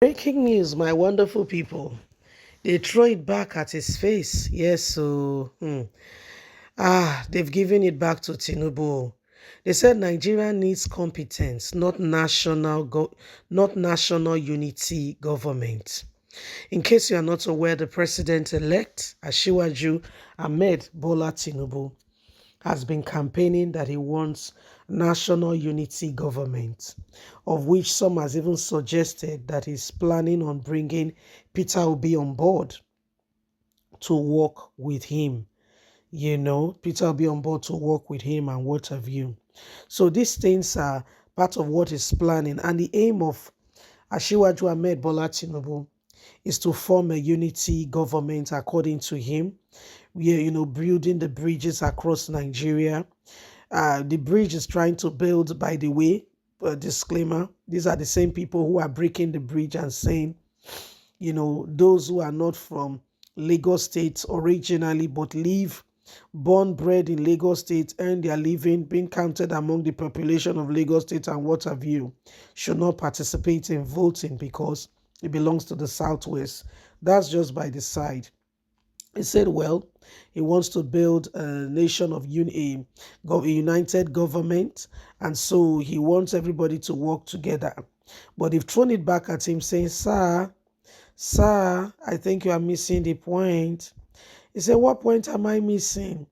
Breaking news, my wonderful people. They throw it back at his face. Yes, so they've given it back to Tinubu. They said Nigeria needs competence, not national unity government. In case you are not aware, the president-elect, Asiwaju Ahmed Bola Tinubu, has been campaigning that he wants national unity government, of which some has even suggested that he's planning on bringing Peter Obi on board to work with him. Peter Obi on board to work with him and what have you. So these things are part of what he's planning. And the aim of Asiwaju Ahmed Bola Tinubu is to form a unity government according to him. We are, building the bridges across Nigeria. The bridge is trying to build, by the way, disclaimer, these are the same people who are breaking the bridge and saying, those who are not from Lagos State originally but live, born, bred in Lagos State, earn their living, being counted among the population of Lagos State and what have you, should not participate in voting because it belongs to the Southwest. That's just by the side. He said, well, he wants to build a nation of a united government, and so he wants everybody to work together. But they've thrown it back at him saying, Sir, I think you are missing the point. He said, what point am I missing?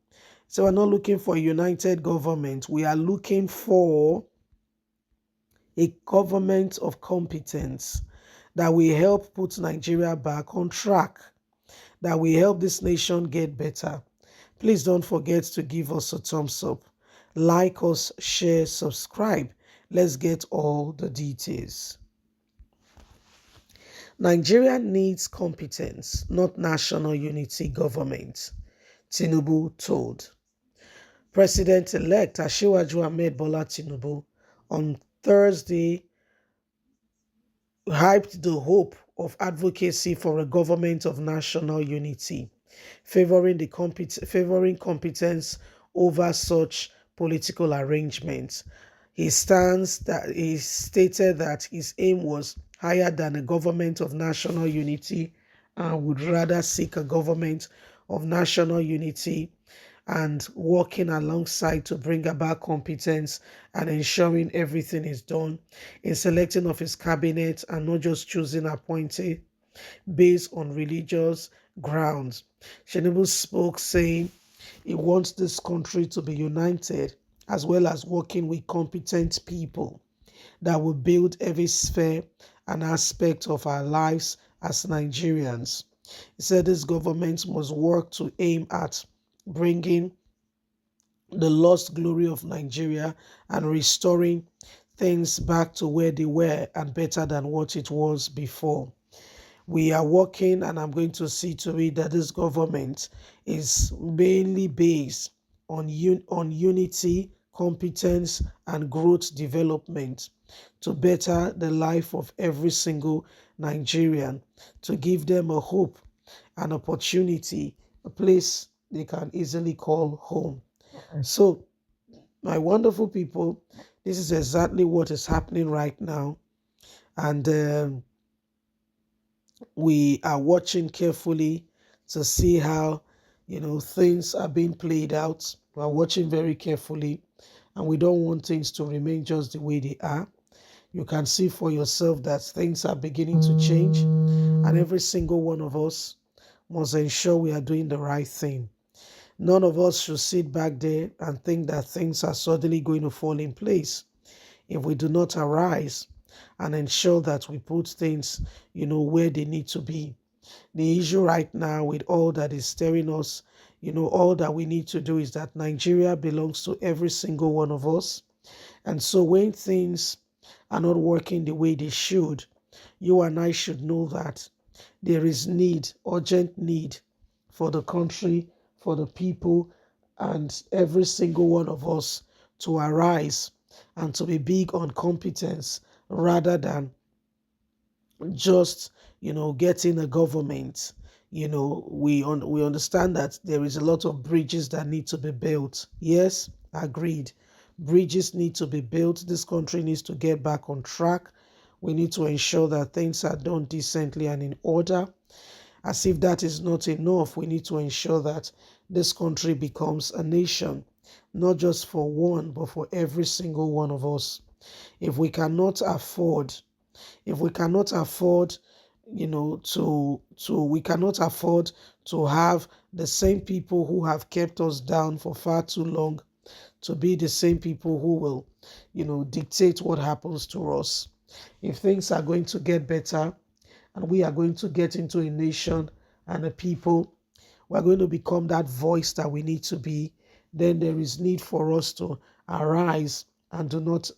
So we're not looking for a united government. We are looking for a government of competence that will help put Nigeria back on track, that will help this nation get better. Please don't forget to give us a thumbs up. Like us, share, subscribe. Let's get all the details. Nigeria needs competence, not national unity government, Tinubu told. President-elect Asiwaju Ahmed Bola Tinubu on Thursday hyped the hope of advocacy for a government of national unity, favoring competence over such political arrangements. He stated that his aim was higher than a government of national unity and would rather seek a government of national unity and working alongside to bring about competence and ensuring everything is done in selecting of his cabinet and not just choosing appointee based on religious grounds. Tinubu spoke saying he wants this country to be united as well as working with competent people that will build every sphere and aspect of our lives as Nigerians. He said this government must work to aim at bringing the lost glory of Nigeria and restoring things back to where they were and better than what it was before. We are working, and I'm going to see to it that this government is mainly based on unity, competence, and growth development to better the life of every single Nigerian, to give them a hope, an opportunity, a place they can easily call home. So, my wonderful people, this is exactly what is happening right now. And we are watching carefully to see how, things are being played out. We are watching very carefully, and we don't want things to remain just the way they are. You can see for yourself that things are beginning to change, and every single one of us must ensure we are doing the right thing. None of us should sit back there and think that things are suddenly going to fall in place if we do not arise and ensure that we put things, where they need to be. The issue right now with all that is staring us, all that we need to do is that Nigeria belongs to every single one of us. And so when things are not working the way they should, you and I should know that there is urgent need for the country, for the people, and every single one of us to arise and to be big on competence rather than just, getting a government. We understand that there is a lot of bridges that need to be built. Yes, agreed. Bridges need to be built. This country needs to get back on track We need to ensure that things are done decently and in order. As if that is not enough, we need to ensure that this country becomes a nation, not just for one, but for every single one of us. If we cannot afford, if we cannot afford, we cannot afford to have the same people who have kept us down for far too long to be the same people who will, dictate what happens to us. If things are going to get better and we are going to get into a nation and a people, we're going to become that voice that we need to be, then there is need for us to arise and do not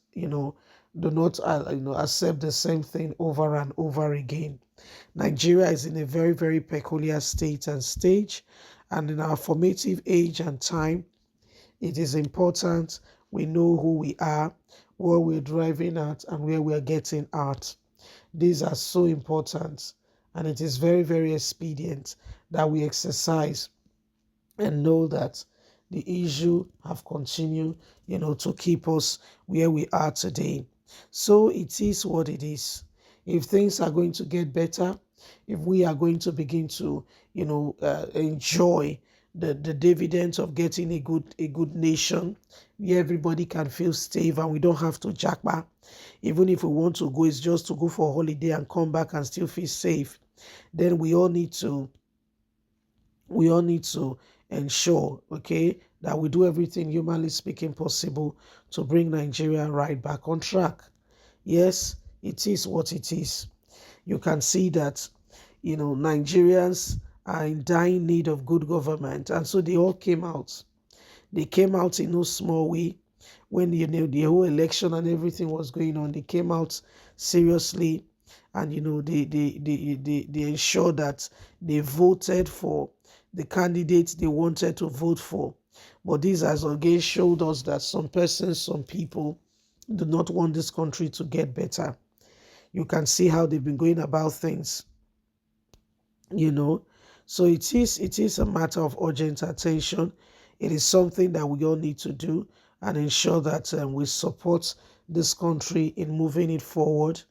accept the same thing over and over again. Nigeria is in a very, very peculiar state and stage, and in our formative age and time, it is important we know who we are, where we're driving at, and where we're getting at. These are so important, and it is very, very expedient that we exercise and know that the issue have continued, to keep us where we are today. So it is what it is. If things are going to get better, if we are going to begin to, enjoy the dividends of getting a good nation where everybody can feel safe and we don't have to jackpot. Even if we want to go, it's just to go for a holiday and come back and still feel safe. Then we all need to ensure, okay, that we do everything humanly speaking possible to bring Nigeria right back on track. Yes, it is what it is. You can see that, Nigerians are in dying need of good government, and so they all came out. They came out in no small way when the whole election and everything was going on. They came out seriously, and they ensured that they voted for the candidates they wanted to vote for. But this has again showed us that some persons, some people do not want this country to get better. You can see how they've been going about things, you know. So it is a matter of urgent attention. It is something that we all need to do and ensure that we support this country in moving it forward.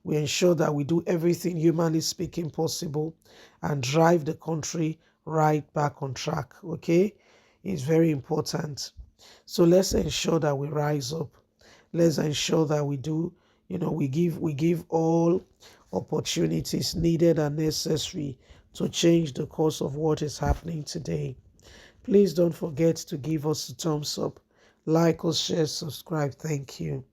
We ensure that we do everything humanly speaking possible and drive the country right back on track. Okay, it's very important. So let's ensure that we rise up. Let's ensure that we do, we give all opportunities needed and necessary to change the course of what is happening today. Please don't forget to give us a thumbs up, like us, share, subscribe. Thank you.